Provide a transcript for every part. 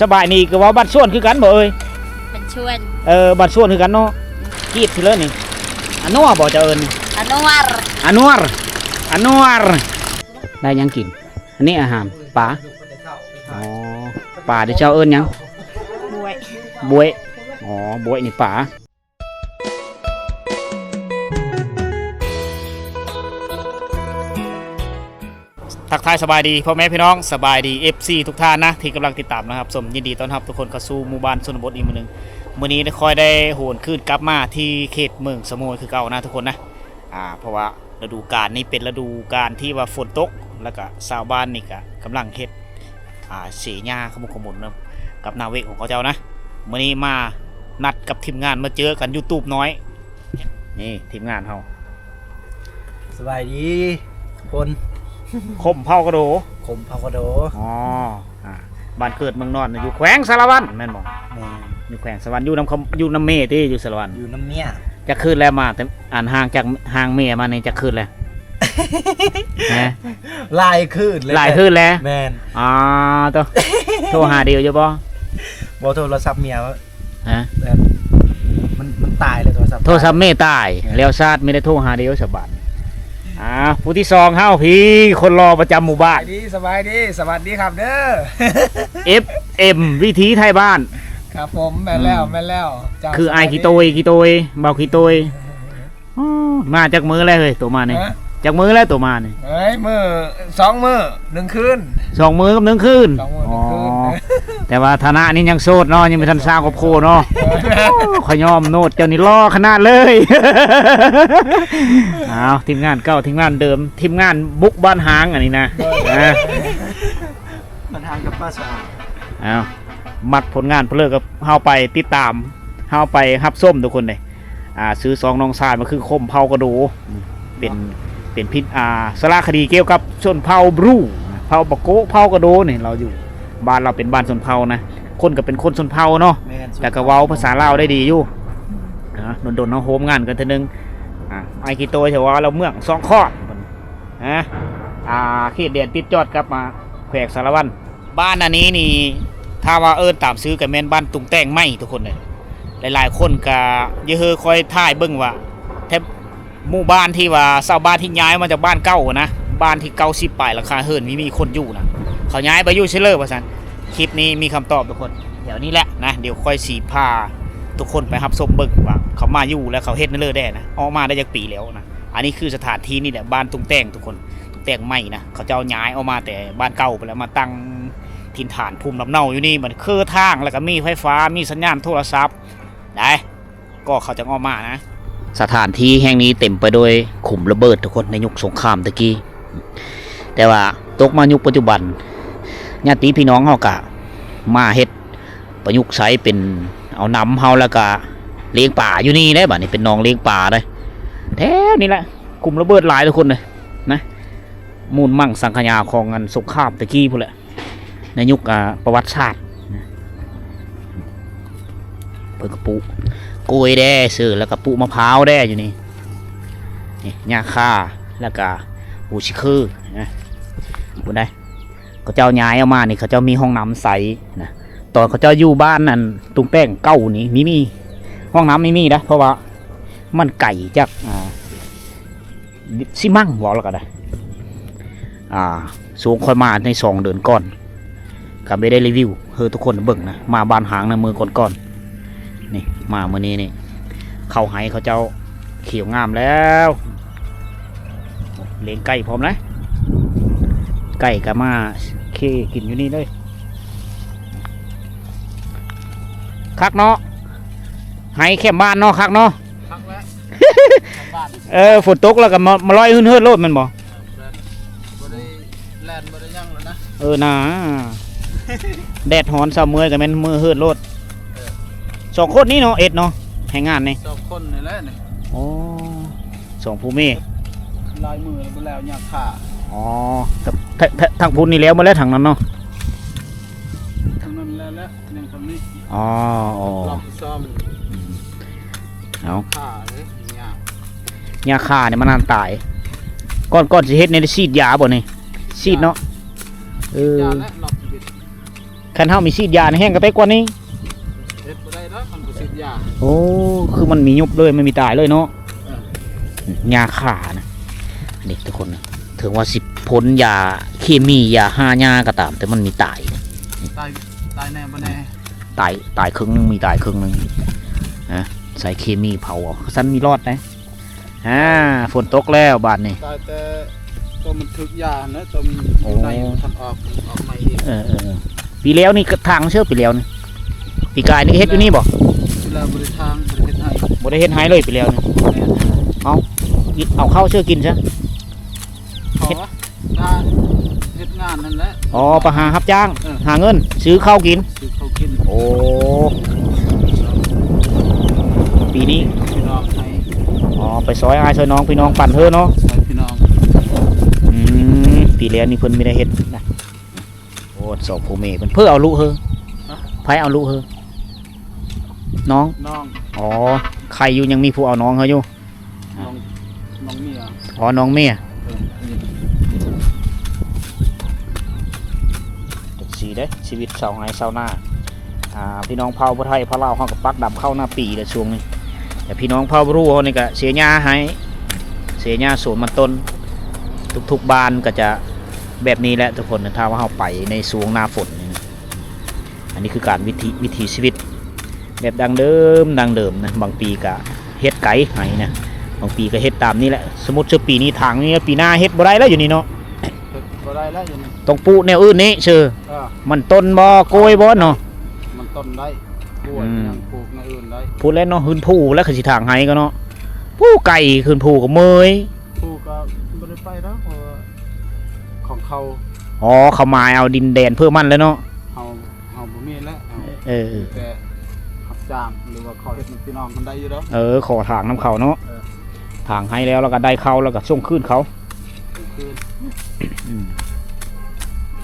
สบายนี่ก็ว่าบ้านส่วนคือกันบ่เอ้ยบ้านชวนบ้านส่วนคือกันเนาะกีดสิเลยนี่อันนัวบ่จะเอิ้นอันนวรอันนวรอันนวรได้ยังกินอันนี้อาหารปลาอ๋อปลาที่เจ้าเอิ้นยังบวยบวยอ๋อบวยนี่ปลาทักทายสบายดีพ่อแม่พี่น้องสบายดี FC ทุกท่านนะที่กำลังติดตามนะครับสมยินดีต้อนรับทุกคนเข้าสู่หมู่บ้านชนบทอีกมื้อนึงมื้อนี้ค่อยได้โหนขึ้นกลับมาที่เขตเมืองสมุยคือเก่านะทุกคนนะเพราะว่าฤดูกาลนี้เป็นฤดูกาลที่ว่าฝนตกแล้วก็ชาวบ้านนี่ก็กำลังเฮ็ดเสียหญ้าขมุกขมุนนะกับนาเวกของเขาเจ้านะมื้อนี้มานัดกับทีมงานมาเจอกัน YouTube น้อยนี่ทีมงานเฮาสบายดีคนคมเผากระโดคมเผากระโดอ๋อบ้านเกิดเมืองนอนอยู่แขวงสารวัตรแม่นบ่อยู่แขวงสารวัตรอยู่น้ำเมที่อยู่สารวัตรอยู่น้ำเมียจะคืนแล้วมาแต่ห่างจากห่างเมียมานี่จะคืนแล้วลายคืนแล้วแมนตัวโทรหาเดียวอยู่บ่โทรศัพท์เมียว่าแบบมันตายเลยโทรศัพท์เมียตายแล้วชาติไม่ได้โทรหาเดียวสบายผู้ที่2เฮาพี่คนรอประจำหมู่บ้านสบายดีสวัสดีครับเด้อ FM วิถีไทยบ้านครับผมแม่นแล้วคือไอขี้โตยเบาขี้โตยมาจากมือแล้วเฮ้ยตัวมานี่จากมือแล้วตัวมานี่มือ2 มื้อ1 คืน2 มื้อกับ1 คืนแต่ว่าฐานะนี้ยังโสดเนาะยังไม่ทันสร้างครอบครัวเนาะขยอมโนดเจ้านี่ล่อขนาดเลยทีมงานเก่าทีมงานเดิมทีมงานบุกบ้านหางอันนี้นะบ้านหางกับป้าสามักผลงานเพลิดกับเฮาไปติดตามเฮาไปฮับส้มทุกคนเลยซื้อ2น้องซานมาคือคมเผากระดูเป็นพิษสารคดีเกี่ยวกับชนเผ่าบรูเผ่าปะโกเผ่ากระโดนี่เราอยู่บ้านเราเป็นบ้านชนเผ่านะคนก็เป็นคนชนเผ่าเนาะแต่ก็เว้าภาษาลาวได้ดีอยู่โดนๆเนาะโฮมงานกันทีนึงไอคิโตเฉว่าเราเมือง2 ข้อเขตเดียนติดจอดกับมาแขวงสารวัตรบ้านอันนี้นี่ถ้าว่าตามซื้อกับแม่นบ้านตุงแต้งไม่ทุกคนเลยหลายๆคนก็เยอะคอยถ่ายเบิ่งว่าแทบหมู่บ้านที่ว่าชาวบ้านที่ย้ายมาจากบ้านเก่านะบ้านที่เก่า10 ปลายราคาเฮิรนมีคนอยู่นะเขาย้ายไปอยู่เชลเลอร์ว่าซั่นคลิปนี้มีคำตอบทุกคนเดี๋ยวนี้แหละนะเดี๋ยวค่อยสีพาทุกคนไปรับชมเบิ่งว่าเขามาอยู่แล้วเขาเฮ็ดนั่นเลยได้นะออกมาได้จากปีแล้วนะอันนี้คือสถานที่นี่แหละบ้านตุงแต้งทุกคนตุงแต้งใหม่นะเขาจะเอาย้ายออกมาแต่บ้านเก่าไปแล้วมาตั้งถิ่นฐานภูมิลำเนาอยู่นี่มันคือทางแล้วก็มีไฟฟ้ามีสัญญาณโทรศัพท์ได้ก็เขาจะออกมานะสถานที่แห่งนี้เต็มไปด้วยขุมระเบิดทุกคนในยุคสงครามตะกี้แต่ว่าตกมายุคปัจจุบันญาติพี่น้องเฮากะมาเฮ็ดประยุกต์ใช้เป็นเอาน้ำเฮาแล้วก็เลี้ยงป่าอยู่นี่ได้บัดนี้เป็นน้องเลี้ยงป่าได้แท้นี่แหละขุมระเบิดหลายทุกคนเลยนะมูลมั่งสังขยาของงานสงครามตะกี้พุ่นแหละในยุคประวัติศาสตร์เพิ่นกระปุกล้วยแด้ซื้อแล้วก็ปุมะพร้าวแด้อยู่นี่หญ้าคาแล้วก็ปูชิคือนะบุญได้เขาเจ้าย้ายออกมานี่เขาเจ้ามีห้องน้ำใสนะตอนเขาเจ้าอยู่บ้านนั่นตุงแป้งเก่านี่มีห้องน้ำไม่มีนะเพราะว่ามันไก่จากซิมั่งบอกแล้วก็ได้สูงค่อยมาใน2 เดือนก่อนก็ไม่ได้รีวิวทุกคนเบิ่งนะมาบ้านหางในมือก่อนนี่มาเมื่อนี้นี่เข้าไห้เขาเจ้าเขียวงามแล้วเลี้ยงไก่พร้อมนะไก่ก็มาเคกินอยู่นี่เลยคักเนาะไห้แคมบ้านเนาะคักเนาะฝนตกแล้วก็มาลอยหื้นโลดมันบ่นะแดดหอนเสาเมื่อยกับแม่นมือหื้นโลด2 คนนี้เนาะเนาะให้งานนี่2 คนนี่แหละนี่2 ผู้มีลายมือไปแล้วยากขาทางพุ่นนี่แล้วมาแล้วทางนั้นเนาะทางนั้นแล้วยังทำนี่ลองซ่อมขาเลยยาฆ่าเนี่ยมันนานตายก่อนสิเฮ็ดในฉีดยาบ่นี่ฉีดเนาะ คันเฮามีฉีดยาในแห้งก็ไปกว่านี้ เฮ็ดบ่ได้แล้วมันบ่ฉีดยา โอ้คือมันมียุบเลยไม่มีตายเลยเนาะ เออ ยาขานะอันนี้ทุกคนนะถึงว่าสิพ้นยาเคมียาห้ายาก็ตาม แต่มันมีตาย ตายตายแน่บ่แน่ ตายครึ่งนึงมีตายครึ่งนึงนะใส่เคมีเผาเอาสั้นมีรอดนะฝนตกแล้วบาดนี่ ตายแต่ตัวมันถึกยานะตัวมันอยู่ในมันทันออกใหม่อีก ปีแล้วนี่ก็ทางเชื่อปีแล้วนี่ปีกายนี่เฮ็ดอยู่นี่บ่ แล้วบริทางบริเฮ็ดให้ บ่ได้เฮ็ดหายเลยปีแล้วนี่ แม่ เอาเข้าเชื่อกินซะ เขาว่าการเฮ็ดงานนั่นแหละ อ๋อไปหารับจ้าง เออ หาเงินซื้อข้าวกิน ซื้อเขากิน โอ้ปีนี้ พี่น้องให้ อ๋อไปซอยอ้ายซอยน้องพี่น้องปั่นเธอเนาะ ให้พี่น้อง ปีแล้วนี่เพิ่นไม่ได้เฮ็ดนะโอ้สอบผู้เมย์เพิ่นเพื่อเอาลูกเฮอไผเอาลูกเฮอน้อง น้อง อ๋อใครอยู่ยังมีผู้เอาน้องเขาอยู่ น้องน้องเมีย อ๋อน้องเมีย เออ จังซี่เด้ชีวิตชาวไร่ชาวนาพี่น้องเผ่าผู้ไทยเผ่าลาวเฮาก็ปักดำเข้าหน้าปีแต่ช่วงนี้แต่พี่น้องเผ่าบรูเฮานี่ก็เสียหญ้าให้เสียหญ้าสวนมันต้นทุกๆบ้านก็จะแบบนี้แหละทุกคนถ้าว่าเฮาไปในช่วงหน้าฝนนี่นะอันนี้คือการวิถีชีวิตแบบดังเดิมนะบางปีก็เฮ็ดไก่ให้นะบางปีก็เฮ็ดตามนี่แหละสมมุติว่าปีนี้ทางนี้ปีหน้าเฮ็ดบ่ได้แล้วอยู่นี่เนาะ เฮ็ดบ่ได้แล้วอยู่นี่ ต้องปลูกแนวอื่นนี้เชื่อ เออ มันต้นบ่โกยบ่เนาะ มันต้นได้กล้วยยังปลูกในอื่นได้ พูดแล้วเนาะหืนผู้แล้วคือสิทางให้ก็เนาะผู้ไก่หืนผู้ก็เมย ปลูกก็บ่ได้ไปแล้วเพราะว่าของเขา อ๋อเขามาเอาดินแดนเพื่อมันแล้วเนาะ เฮาบ่มีแล้วเอา เออ แต่รับจ้างหรือว่าเขาเฮ็ดให้พี่น้องมันได้อยู่แล้ว ขอทางน้ำเขาเนาะ เออ ทางให้แล้วก็ได้เขาแล้วก็ส่งคืนเขา คือ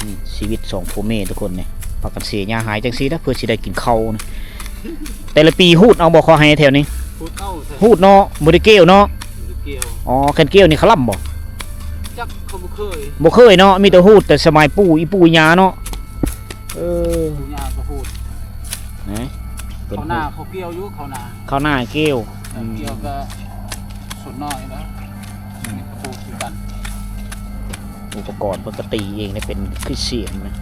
นี่ชีวิตสองพ่อแม่ทุกคนเนี่ยปากกันเสียหญ้าหายจังซี่นะเพื่อสิได้กินข้าวนะแต่ละปีฮูดเอาบ่ขอให้แถวนี้ พูดเอาใส่ ฮูดเนาะบ่ได้เกี่ยวเนาะ เกี่ยว อ๋อแคนเกี่ยวนี่เขาล่ำบ่ จักเขาบ่เคย บ่เคยเนาะมีแต่ฮูดแต่สมัยปู่อีปู่ย่าเนาะเออ ผู้ย่าก็พูด นะเป็น เขาหน้าเขาเกี่ยวอยู่เขาหน้า ข้าวหน้าเกี่ยว เกี่ยวก็สุดน้อยนะนี่ก็พูดคือกัน อุปกรณ์ปกติเองเนี่ยเป็นคือเสียงนะ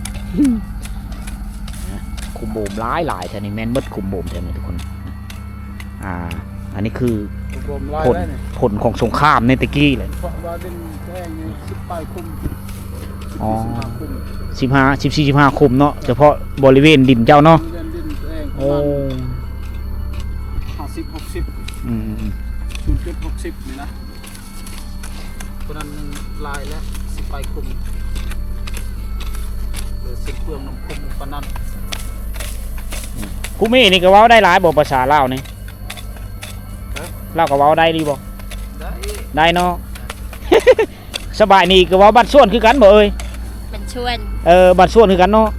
คุมโบมหลายแถวนี้แม่นเบิดคุมโบมแถวนี้ทุกคนอันนี้คือ รวมราย ผล ได้เนี่ย ผลของสงครามในตะกี้เลย เพราะว่าดินแห้งนี่10 ปลายคุม อ๋อ คุม 15 คุมเนาะเฉพาะบริเวณดินเจ้าเนาะ ดินแห้งป เอ ระมาณ อ 50 60 อืม 0.60นี่นะเพราะนั้นลายแล้ว10 ปลายคุมหรือ10เปลืองน้ำคุมปานนั้น กูมีนี่ก็เว้าได้หลายบ่ภาษาลาวนี่ลาวก็เว้าได้ดีบ่ ได้ ได้เนาะ สบายนี่ก็เว้าบ้านส่วนคือกันบ่เอ้ย เป็นชวน บ้านส่วนคือกันเนาะ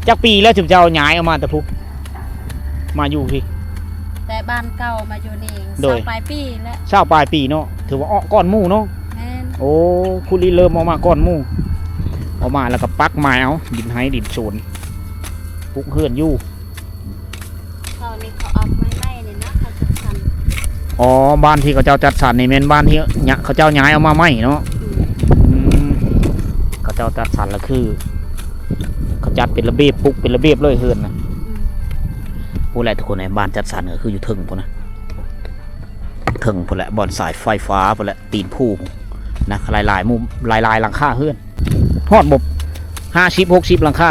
จักปีแล้วถึงจะเอาย้ายออกมาแต่พุมาอยู่พี่ แต่บ้านเก่ามาอยู่นี่ โดย 2 ปลายปีแล้ว เช้าปลายปีเนาะถือว่าอ้อก้อนหมู่เนาะ แม่น โอ้คุณลีเริ่มออกมาก้อนหมู่ออกมาแล้วก็ปักไม้เอาดินไห้ดินโซนปุกเฮือนอยู่ เขานี่เขาออกไม่นี่นะเขาจะสั่น อ๋อบ้านที่เขาเจ้าจัดสรรในแม่นบ้านที่เนี่ยเขาเจ้าย้ายเอามาใหม่เนาะเขาเจ้าจัดสรรแล้วคือ เขาจัดเป็นระเบียบปุกเป็นระเบียบเลยเฮือนนะผู้แรกทุกคนในบ้านจัดสรรก็คืออยู่ถึงพวกนะถึงพวกแหละบอนสายไฟฟ้าพวกแหละตีนผู้นะหลายมุมหลายหลังคาเฮือนฮอดบบ50-60หลังคา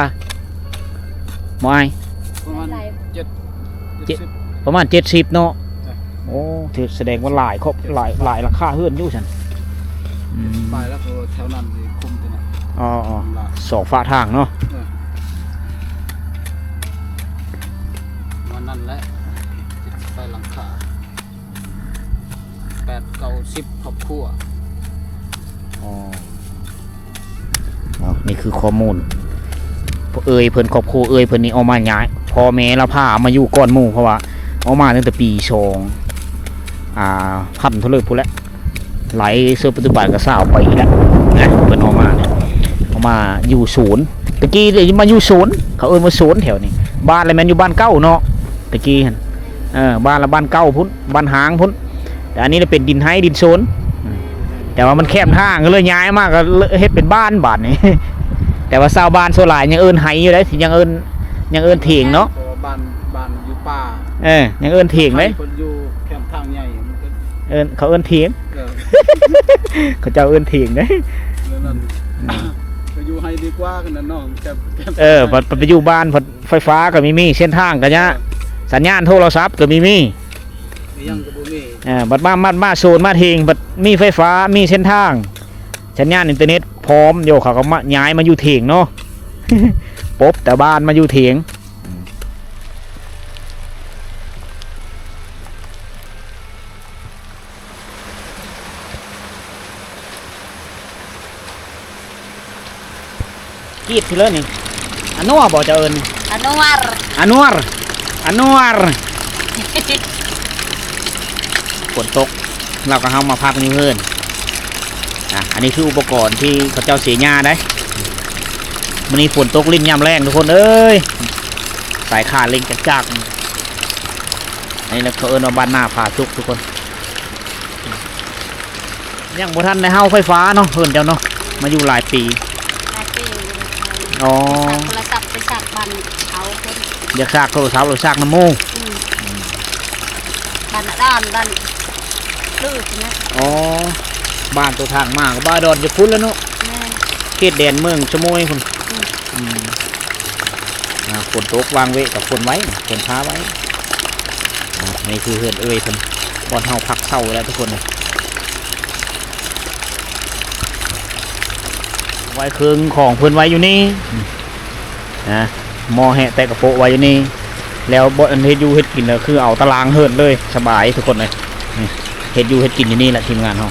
หมอไอ ประมาณ หลาย 70 ประมาณ70เนาะ จ้ะ โอ้ถือแสดงว่าหลายครบหลายหลังคาเฮือนอยู่ฉัน ไปแล้วก็แถวนั้นสิคุมตัวน่ะ อ๋อ ละ สองฝาทางเนาะ วันนั้นแหละติดไปหลังคา8 9 10ครอบครัว อ๋อนี่คือข้อมูลเอ่ยเพิ่นครอบครัวเอ่ยเพิ่นนี่เอามาย้ายพ่อแม่เราพามาอยู่ก่อนหมู่เพราะว่าเอามาตั้งแต่ปีพันเท่าเลยพูดแล้วไหลเสื้อปัจจุบันก็20 ปีแล้วนะเพิ่นเอามาเนี่ยเอามาอยู่ศูนย์ ตะกี้เดี๋ยวมาอยู่สวนเขาเอิ้นว่าสวนแถวนี้บ้านอะไรแม่นอยู่บ้านเก่าเนาะตะกี้หั่นบ้านละบ้านเก่าพุ่นบ้านหางพุ่นแต่อันนี้เป็นดินไห้ดินโซนแต่ว่ามันแคบทางก็เลยย้ายมากก็เฮ็ดเป็นบ้านบาดนี้ แต่ว่าชาวบ้านโซหลายยังเอิ้นไห้อยู่ได้ยังเอิ้นเถียงเนาะ เพราะว่าบ้านอยู่ป่า ยังเอิ้นเถียงเลย คนอยู่แคมป์ทางใหญ่มันก็ เขาเอิ้นเถียง เออ เขาเจ้าเอิ้นเถียงเด้ แล้วนั่นก็อยู่ให้ดีกว่ากันนั่นเนาะแคมป์ บัดไปอยู่บ้านไฟฟ้าก็มีเส้นทางก็ยะสัญญาณโทรศัพท์ก็มี ยังก็บ่มี บัดมาโซนมาเทงบัดมีไฟฟ้ามีเส้นทางสัญญาณอินเทอร์เน็ตพร้อมโยเขาก็มาย้ายมาอยู่เถียงเนาะ ปบแต่บ้านมาอยู่เถียงกีดทีเลยนี่อันนัวบอกจะเอิญ อนุวาร อันนวรฝนตกเราก็เข้ามาพักนี่เพื่อนอันนี้คืออุปกรณ์ที่เขาเจ้าเสียหญ้าได้วันนี้ฝนตกลิ้นยำแรงทุกคนเอ้ยสายขาดเล็งจักนี่แล้วเขาเอิญว่าบ้านหน้าผาชุกทุกคนยังบ่ทันในเฮาไฟฟ้าเนาะเพื่อนเจ้าเนาะมาอยู่หลายปี ตาเปย์ อ๋อ โทรศัพท์ไปสักบันเขาคน อยากซากโทรศัพท์หรือซากน้ำมูก บันด้านบันลื้อนะ อ๋อบ้านตัวทางมากบ้านดอนจะพุ่นแล้วเนาะ แม่ เขตแดนเมืองชะโมยคุณฝนตกวางเวกับฝนไว้ฝนท้าไว้นี่คือเฮือนเอ้ยคนบอนเฮาพักเศร้าแล้วทุกคนเลยไว้เครื่องของเพิ่นไว้อยู่นี่นะหม้อแหะแต่กระโปะไว้อยู่นี่แล้วบ่อันเฮ็ดอยู่เฮ็ดกินเลยคือเอาตารางเฮิร์นเลยสบายทุกคนเลยเฮ็ดอยู่เฮ็ดกินอยู่นี่แหละทีมงานเฮา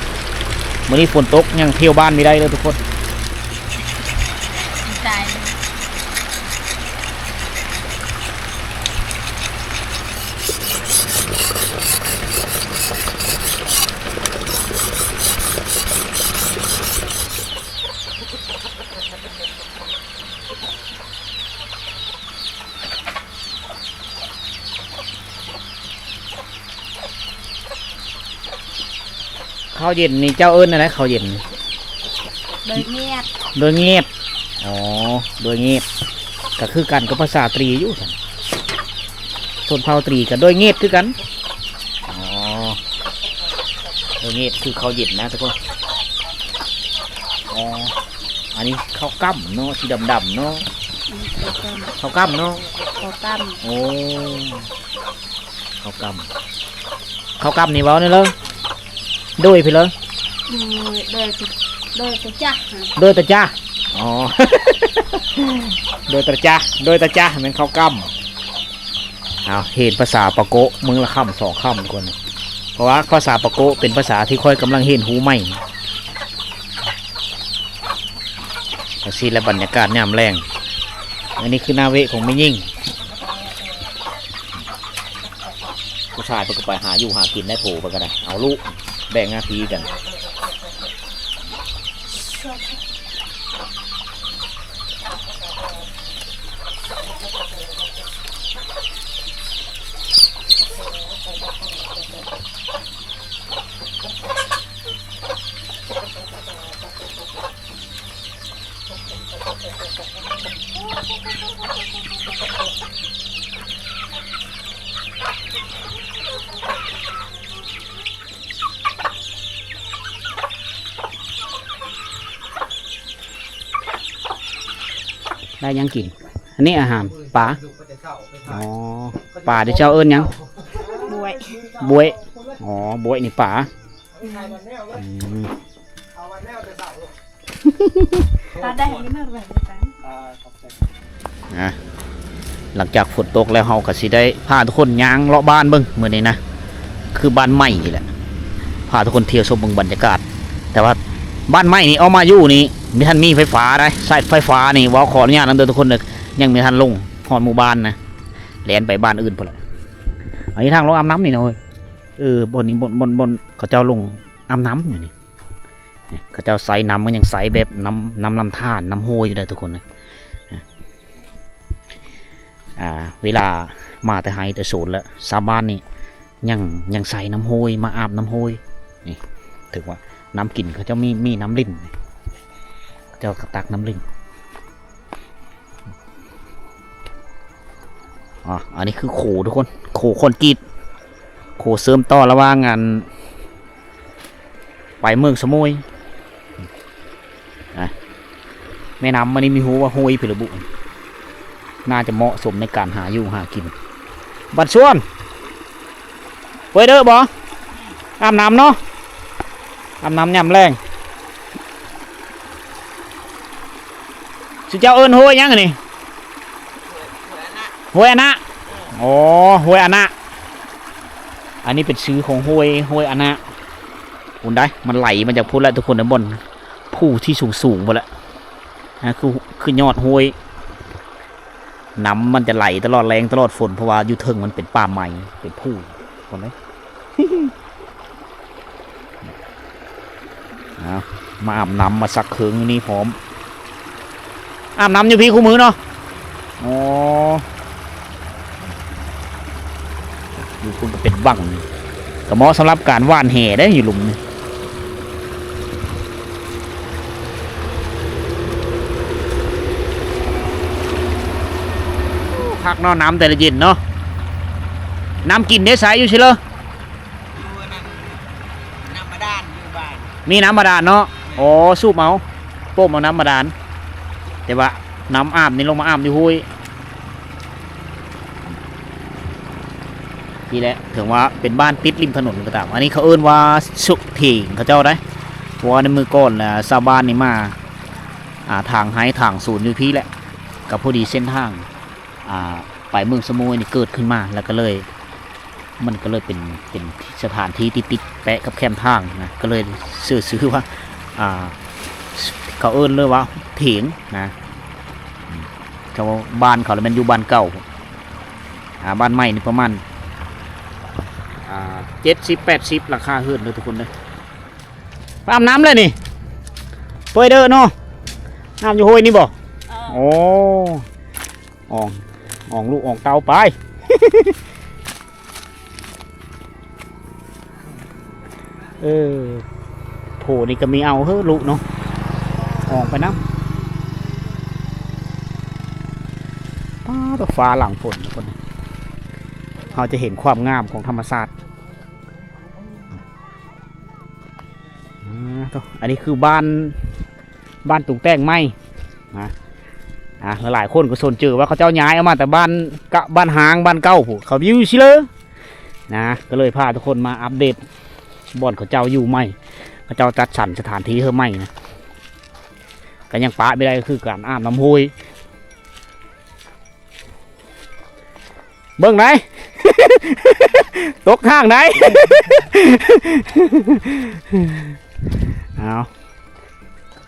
มื้อนี้ฝนตกยังเที่ยวบ้านไม่ได้เลยทุกคน ใจ ข้าวเย็นนี่เจ้าเอิญอะไรข้าวเย็น โดยเงียบ โดยเงียบอ๋อโดยเงียบก็คือกันกับภาษาตรีอยู่กันส่วนเผ่าตรีกันโดยเงียบคือกันอ๋อโดยเงียบคือข้าวเย็นนะทุกคนอ๋ออันนี้ข้าวกั้มเนาะสีดำๆเนาะข้าวกั้มเนาะ เขาตั้ม โอ้ข้าวกั้มนี่เว้านี่เลยโดยไปเลย โดยไปจ้ะ โดยตาจ้าอ๋อ โดยตาจ้าเป็นข้าวกั้มเอาเห็นภาษาปะโกะมึงละคำสองคำทุกคนเพราะว่าภาษาปะโกะเป็นภาษาที่ค่อยกำลังเห็นหูใหม่สิและบรรยากาศยามแรงอันนี้คือนาเวของไม่ยิ่งผู้ชายก็ไปหาอยู่หากินได้โผล่ไปกันนะเอาลูกแบ่งหน้าที่กันได้ยังกินอันนี้อาหารปลาอ๋อปลาที่เจ้าเอิญยัง บวย บวยอ๋อบวยนี่ปลาตาได้ยังไม่รู้เลย หลังจากฝนตกแล้วเฮาก็สิได้พาทุกคนย่างเลาะบ้านเบิ่งมื้อนี้นะคือบ้านใหม่นี่แหละพาทุกคนเที่ยวชมเบิ่งบรรยากาศแต่ว่าบ้านใหม่นี่เอามาอยู่นี่มีท่านมีไฟฟ้าได้สายไฟฟ้านี่ว่าขออนุญาตนำเดินทุกคนเลยยังมีท่านลงหอดหมู่บ้านนะแล่นไปบ้านอื่นพุ่นละอันนี้ทางลงอาบน้ำนี่นะเว้ยบนนี้บนเขาเจ้าลงอาบน้ำอยู่นี่เขาเจ้าใส่น้ำมันยังใสแบบน้ำลำธารน้ำห้วยอยู่เลยทุกคนนะ เวลามาแต่ไฮแต่โซนแล้วชาวบ้านนี่ยังใส่น้ำห้วยมาอาบน้ำห้วยนี่ถือว่าน้ำกินเขาจะมีน้ำลิ่นเจ้ากระตักน้ำลิ่นอันนี้คือโขทุกคนโขคอนกรีตโขเสริมต่อระหว่างงานไปเมืองสมุยแม่น้ำมันนี่มีหูว่าห้วยพิรบุน่าจะเหมาะสมในการหาอยู่หากินบัดส่วนเปิดเด้อบ่อาบน้ำเนาะอาบน้ำยำแรงสุเจ้าเอิญห้วยยังไงนี่ห้วยอันนะอ๋อห้วยอันนะอันนี้เป็นชื่อของห้วยอันนะคุณได้มันไหลมาจากพุ่นแล้วทุกคนในบนผู้ที่สูงหมดแล้วนะคือยอดห้วยน้ำมันจะไหลตลอดแรงตลอดฝนเพราะว่าอยู่เทิงมันเป็นป่าไม้เป็นผู้คนนี้ มาอาบน้ำมาสักเครื่องนี่พร้อมอาบน้ำอยู่พี่คู่มือเนาะอ๋ออยู่คุณก็เป็นบังกระเหมาะสำหรับการว่านแห่ได้อยู่หลุมนี่พักเนาะน้ำแต่ละเย็นเนาะน้ำกินได้ใสอยู่ใช่เหรอน้ำบาดาลอยู่บ้านมีน้ำบาดาลเนาะอ๋อสูบเอาโป้มเอาน้ำบาดาลแต่ว่าน้ำอาบนี่ลงมาอาบอยู่ห้วยนี่แหละถึงว่าเป็นบ้านติดริมถนนก็ตามอันนี้เขาเอิ้นว่าสุถิงเขาเจ้าได้เพราะว่าในมือก่อนนะชาวบ้านนี่มาทางไฮทางศูนย์อยู่พี่แหละกับพอดีเส้นทางไปเมืองสมุยนี่เกิดขึ้นมาแล้วก็เลยมันก็เลยเป็นสถานที่ติดแปะกับแคมทางนะก็เลยซื้อว่าเขาเอิ้นเลยว่าเถียงนะเขาบ้านเขาแล้วมันอยู่บ้านเก่าบ้านใหม่นี่ประมาณ70-80ราคาเฮือนเลยทุกคนเลยอาบน้ำเลยนี่เปิดเด้อเนาะน้ำอยู่ห้วยนี่บ่โอ้อ่องลูกอ่องเตาไป โผนี่ก็มีเอาเฮ้อลูกเนาะอ่องไปน้ำตัวฟ้าหลังฝนทุกคนเราจะเห็นความงามของธรรมชาติอันนี้คือบ้านตุงแต้งไม้นะหลายคนก็สนเจอว่าเขาเจ้าย้ายเอามาแต่บ้านหางบ้านเก่าผู้เขาอยู่ชิเลยนะก็เลยพาทุกคนมาอัปเดตบ่อนเขาเจ้าอยู่ใหม่เขาเจ้าจัดสรรสถานที่เพิ่มใหม่นะก็ยังปะไม่ได้ก็คือการอาบน้ำห้วยเบิ่งไหน ตกข้างไหน เอา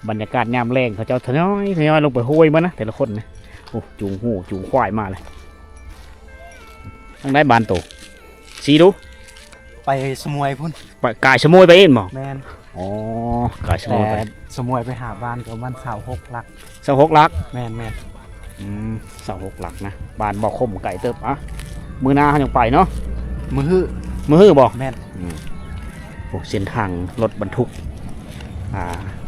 บรรยากาศยามแรงเขาเจ้าทยอยลงไปห้วยมานะแต่ละคนนะโอ้จูงหูจูงควายมาเลยทั้งได้บานโตสีดูไปสมวยพุ่นกายสมุยไปเองบ่แมนอ๋อกายสมุยไปสมวยไปหาบ้านกับบ้าน26 หลัก26 หลักแมน26 หลักนะบ้านบ่คมไก่เติบมือหน้าเขายังไปเนาะมือฮื้อบ่แมนเส้นทางรถบรรทุก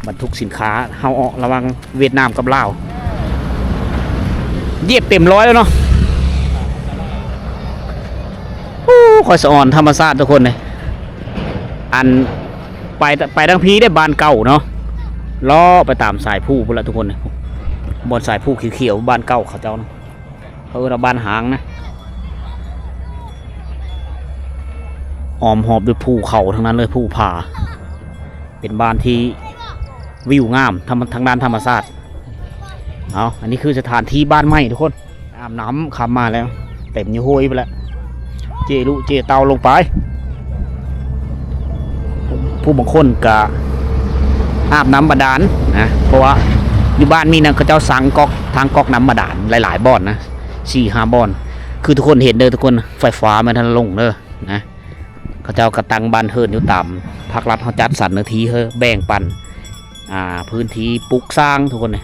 บรรทุกสินค้าเฮาออกระวังเวียดนามกับลาวเยียบเต็มร้อยแล้วเนาะคอยสะอ่อนธรรมชาติทุกคนเลยอันไปทั้งพีได้บานเก่าเนาะล้อไปตามสายผู้พวกเราทุกคนเลยบนสายผู้เขียวๆบ้านเก่าเขาเจ้าเนาะเราบ้านหางนะออมหอบด้วยภูเขาทั้งนั้นเลยภูผาเป็นบ้านที่วิวงามทางด้านธรรมชาติอันนี้คือสถานที่บ้านใหม่ทุกคนอาบน้ำขับมาแล้วเต็มอยู่ห้วยไปแล้วเจเตาลงไปผู้บางคนก็อาบน้ำบาดาลนะเพราะว่าอยู่บ้านมีนะเขาเจ้าสั่งทางก๊อกน้ำบาดาลหลายๆบ่อนนะ4-5 บ่อนคือทุกคนเห็นเด้อทุกคนไฟฟ้ามันทันลงเด้อนะเขาเจ้ากระตังบ้านเฮิร์นอยู่ต่ำภาครัฐเขาจัดสรรเนื้อที่แบ่งปันพื้นที่ปลูกสร้างทุกคนเลย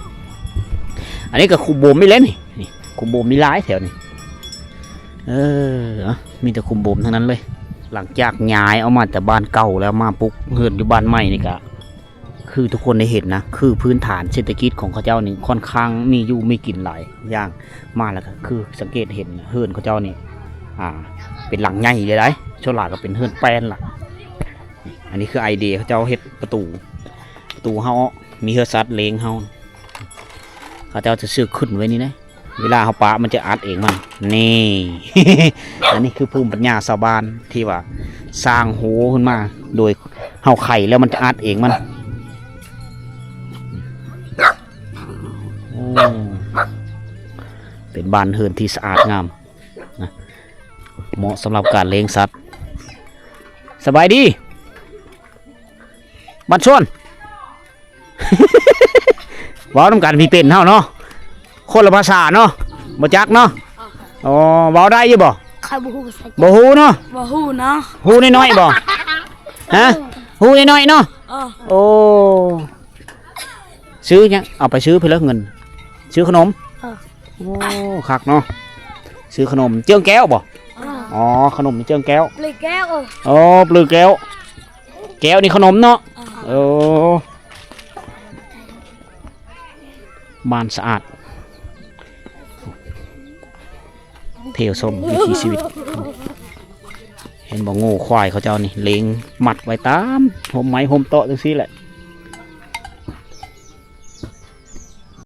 อันนี้ก็คูโบมไม่เล่นนี่คูโบมมีหลายแถวนี่ มีแต่คุมโบมทั้งนั้นเลย หลังจากย้ายเอามาแต่บ้านเก่าแล้วมาปุ๊กเฮือนอยู่บ้านใหม่นี่ก็คือทุกคนได้เห็นนะคือพื้นฐานเศรษฐกิจของเขาเจ้านี่ค่อนข้างมีอยู่มีกินหลายอย่างมาแล้วก็คือสังเกตเห็นเฮือนเขาเจ้านี่เป็นหลังใหญ่เลยได้ส่วนหลายก็เป็นเฮือนแป้นล่ะอันนี้คือไอเดียเขาเจ้าเฮ็ดประตูเฮามีเฮือซัดเลงเฮาเขาเจ้าจะซื้อขึ้นไว้นี่นะเวลาเฮาปะมันจะอัดเองมันนี่ อันนี้คือภูมิปัญญาชาวบ้านที่ว่าสร้างโหขึ้นมาโดยเฮาไข่แล้วมันจะอัดเองมันเป็นบ้านเฮือนที่สะอาดงามนะเหมาะสำหรับการเลี้ยงสัตว์สบายดีบ้านชวน ว้าวน้ำกันพี่เป็นเฮาเนาะคนละภาษาเนาะบ่จักเนาะอ๋อเว้าได้อยู่บ่ ใครบ่ฮู้ภาษา บ่ฮู้เนาะ บ่ฮู้เนาะ ฮู้น้อยๆบ่ฮะฮู้น้อยๆเนาะโอ้ซื้อยังเอาไปซื้อเพื่อเงินซื้อขนมโอ้คักเนาะซื้อขนมเจื้องแก้วบ่อ๋อขนมเจื้องแก้ว เลยแก้ว โอ้ปลือแก้วแก้วนี่ขนมเนาะโอ้บ้านสะอาดเที่ยวชมวิถีชีวิตเห็นบ่โง่ควายเขาเจ้านี่เลี้ยงมัดไว้ตามห่มไม้ห่มโต๊ะจังซี่แหละ